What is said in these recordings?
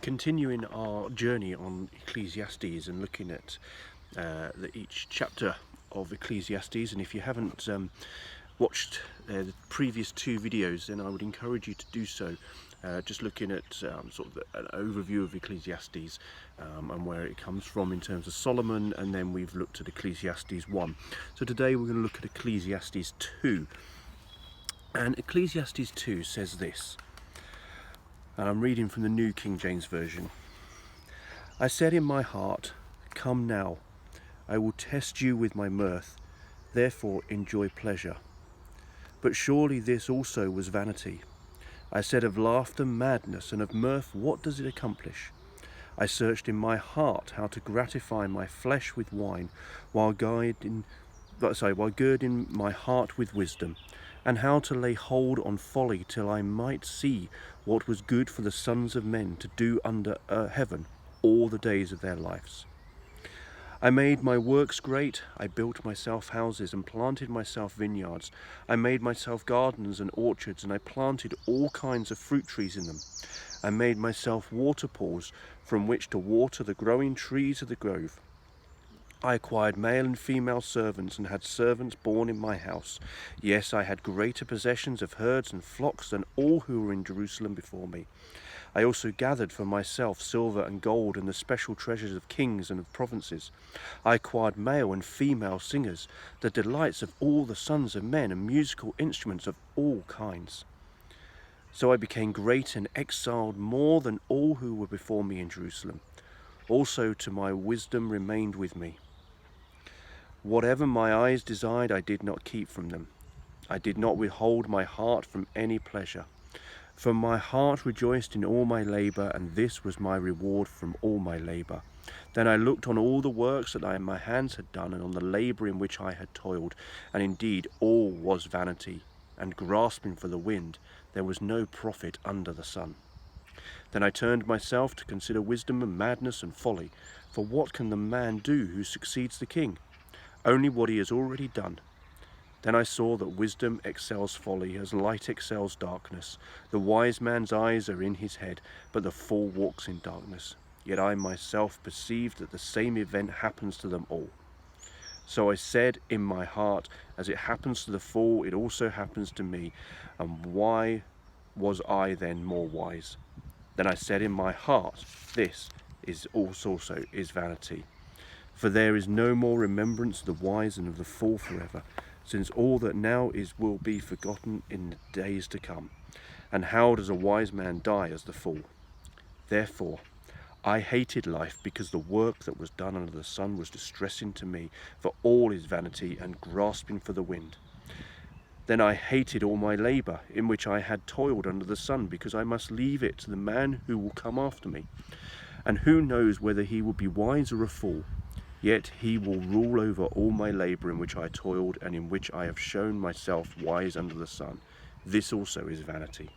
continuing our journey on Ecclesiastes and looking at each chapter of Ecclesiastes. And if you haven't watched the previous two videos, then I would encourage you to do so. Just looking at sort of an overview of Ecclesiastes and where it comes from in terms of Solomon, and then we've looked at Ecclesiastes 1. So today we're going to look at Ecclesiastes 2. And Ecclesiastes 2 says this, and I'm reading from the New King James Version. I said in my heart, come now, I will test you with my mirth, therefore enjoy pleasure. But surely this also was vanity. I said of laughter madness, and of mirth what does it accomplish? I searched in my heart how to gratify my flesh with wine, while girding my heart with wisdom, and how to lay hold on folly till I might see what was good for the sons of men to do under heaven all the days of their lives. I made my works great, I built myself houses and planted myself vineyards. I made myself gardens and orchards, and I planted all kinds of fruit trees in them. I made myself water pools from which to water the growing trees of the grove. I acquired male and female servants, and had servants born in my house. Yes, I had greater possessions of herds and flocks than all who were in Jerusalem before me. I also gathered for myself silver and gold and the special treasures of kings and of provinces. I acquired male and female singers, the delights of all the sons of men, and musical instruments of all kinds. So I became great and exiled more than all who were before me in Jerusalem. Also to my wisdom remained with me. Whatever my eyes desired, I did not keep from them. I did not withhold my heart from any pleasure. For my heart rejoiced in all my labour, and this was my reward from all my labour. Then I looked on all the works that my hands had done, and on the labour in which I had toiled, and indeed all was vanity, and grasping for the wind. There was no profit under the sun. Then I turned myself to consider wisdom and madness and folly. For what can the man do who succeeds the king? Only what he has already done. Then I saw that wisdom excels folly, as light excels darkness. The wise man's eyes are in his head, but the fool walks in darkness. Yet I myself perceived that the same event happens to them all. So I said in my heart, as it happens to the fool, it also happens to me. And why was I then more wise? Then I said in my heart, this also is vanity. For there is no more remembrance of the wise and of the fool forever, since all that now is will be forgotten in the days to come. And how does a wise man die as the fool? Therefore, I hated life, because the work that was done under the sun was distressing to me, for all is vanity and grasping for the wind. Then I hated all my labour, in which I had toiled under the sun, because I must leave it to the man who will come after me. And who knows whether he will be wise or a fool? Yet he will rule over all my labour in which I toiled, and in which I have shown myself wise under the sun. This also is vanity.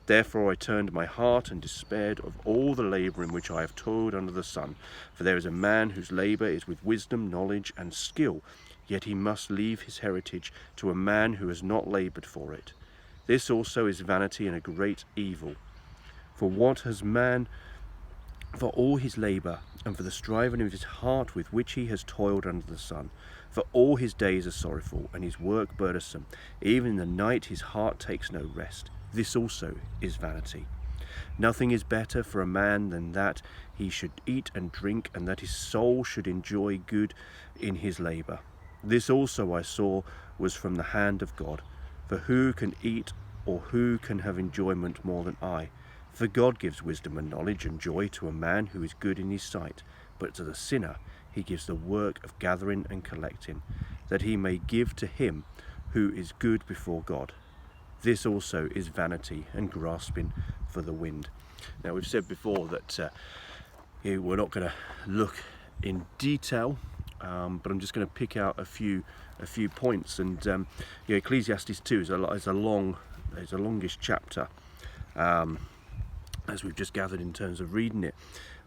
Therefore I turned my heart and despaired of all the labour in which I have toiled under the sun. For there is a man whose labour is with wisdom, knowledge, and skill, yet he must leave his heritage to a man who has not laboured for it. This also is vanity and a great evil. For what has man for all his labour, and for the striving of his heart with which he has toiled under the sun? For all his days are sorrowful, and his work burdensome. Even in the night his heart takes no rest. This also is vanity. Nothing is better for a man than that he should eat and drink, and that his soul should enjoy good in his labour. This also I saw was from the hand of God. For who can eat, or who can have enjoyment more than I? For God gives wisdom and knowledge and joy to a man who is good in his sight, but to the sinner he gives the work of gathering and collecting, that he may give to him who is good before God. This also is vanity and grasping for the wind. Now, we've said before that we're not going to look in detail, but I'm just going to pick out a few points. And Ecclesiastes 2 is a longish chapter, as we've just gathered in terms of reading it.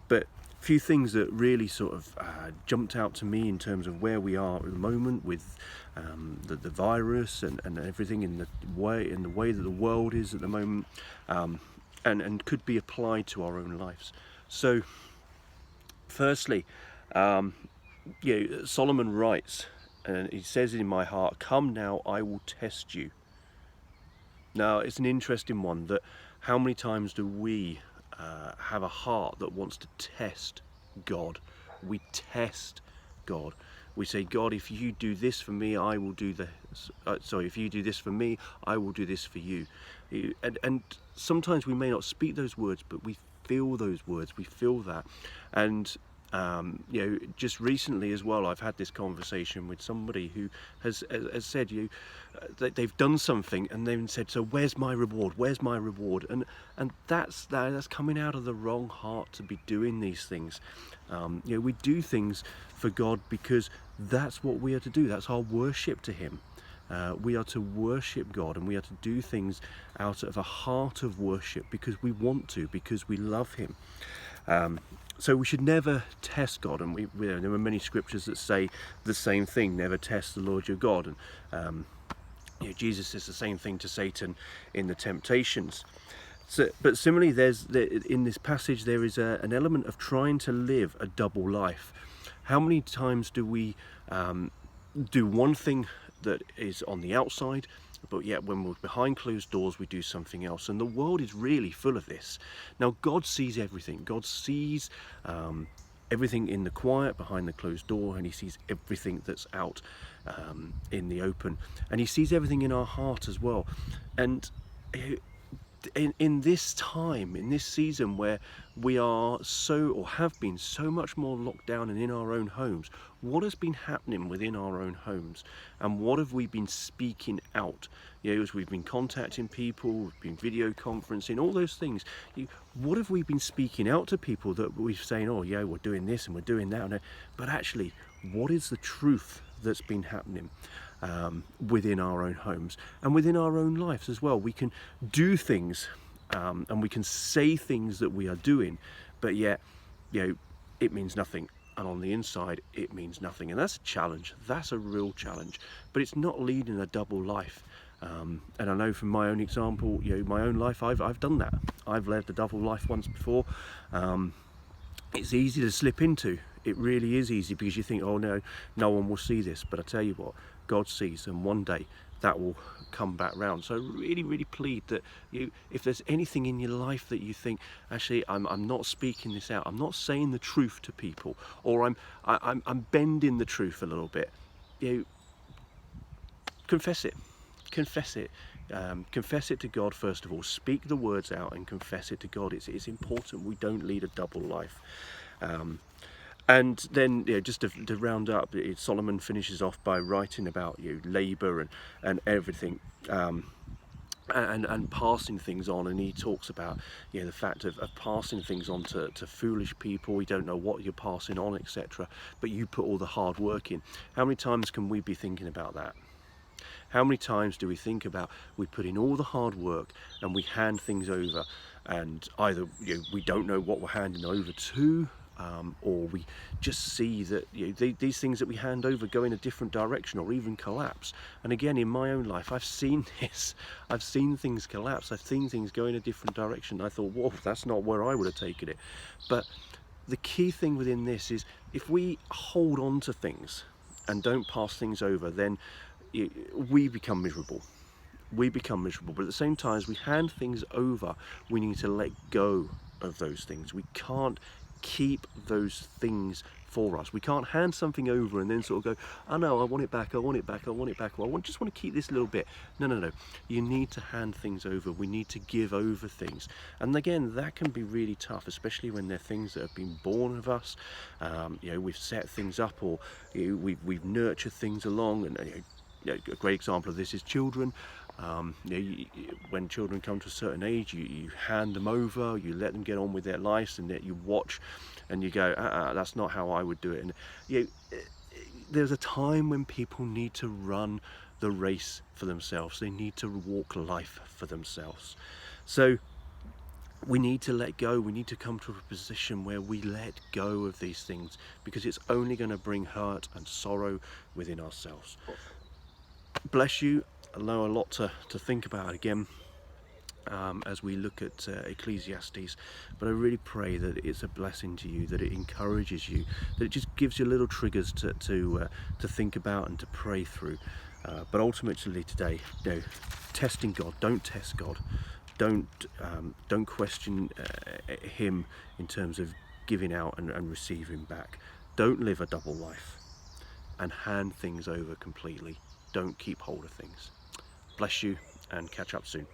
But a few things that really sort of jumped out to me in terms of where we are at the moment with the virus and everything in the way that the world is at the moment. and could be applied to our own lives. So firstly, Solomon writes, and he says in my heart, "Come now, I will test you." Now, it's an interesting one, that how many times do we have a heart that wants to test God? We test God. We say, "God, if you do this for me, I will do this. If you do this for me, I will do this for you." And sometimes we may not speak those words, but we feel those words. We feel that. And just recently as well, I've had this conversation with somebody who has said, that they've done something and they've said, "So where's my reward? Where's my reward?" And that's coming out of the wrong heart to be doing these things. We do things for God because that's what we are to do. That's our worship to Him. We are to worship God, and we are to do things out of a heart of worship because we want to, because we love Him. So we should never test God, and there are many scriptures that say the same thing: never test the Lord your God. And Jesus says the same thing to Satan in the temptations. But similarly, in this passage there is an element of trying to live a double life. How many times do we do one thing that is on the outside, but yet when we're behind closed doors we do something else? And the world is really full of this. Now, God sees everything. God sees everything in the quiet behind the closed door, and He sees everything that's out in the open, and He sees everything in our heart as well. And in this time, in this season where we are have been so much more locked down and in our own homes, what has been happening within our own homes, and what have we been speaking out? As we've been contacting people, we've been video conferencing, all those things. What have we been speaking out to people that we're saying, "Oh yeah, we're doing this and we're doing that," but actually, what is the truth that's been happening within our own homes and within our own lives as well? We can do things and we can say things that we are doing, but yet it means nothing, and on the inside it means nothing. And that's a challenge. That's a real challenge. But it's not leading a double life. And I know from my own example, my own life, I've done that. I've led a double life once before. It's easy to slip into. It really is easy, because you think, "Oh no one will see this." But I tell you what, God sees, and one day that will come back round. So really, really plead that if there's anything in your life that you think, "Actually, I'm not speaking this out, I'm not saying the truth to people, or I'm bending the truth a little bit," confess it. Confess it. Confess it to God first of all. Speak the words out and confess it to God. It's important we don't lead a double life. And then, just to round up, Solomon finishes off by writing about labour and everything, and passing things on. And he talks about the fact of passing things on to foolish people. We don't know what you're passing on, etc. But you put all the hard work in. How many times can we be thinking about that? How many times do we think about, we put in all the hard work and we hand things over, and either we don't know what we're handing over to, or we just see that these things that we hand over go in a different direction or even collapse. And again, in my own life, I've seen this. I've seen things collapse. I've seen things go in a different direction. I thought, "Whoa, that's not where I would have taken it." But the key thing within this is, if we hold on to things and don't pass things over, then we become miserable. But at the same time, as we hand things over, we need to let go of those things. We can't keep those things for us. We can't hand something over and then sort of go, "Oh no, I want it back, I want it back, I want it back, or just want to keep this little bit." No. You need to hand things over. We need to give over things. And again, that can be really tough, especially when they're things that have been born of us. We've set things up, or we've nurtured things along. And a great example of this is children. When children come to a certain age, you hand them over, you let them get on with their lives, and that you watch and you go, "That's not how I would do it." And there's a time when people need to run the race for themselves. They need to walk life for themselves. So we need to let go. We need to come to a position where we let go of these things, because it's only going to bring hurt and sorrow within ourselves. Bless you. I know a lot to think about again. as we look at Ecclesiastes, but I really pray that it's a blessing to you, that it encourages you, that it just gives you little triggers to think about and to pray through. But ultimately today, testing God. Don't test God. Don't question Him in terms of giving out and receiving back. Don't live a double life and hand things over completely. Don't keep hold of things. Bless you, and catch up soon.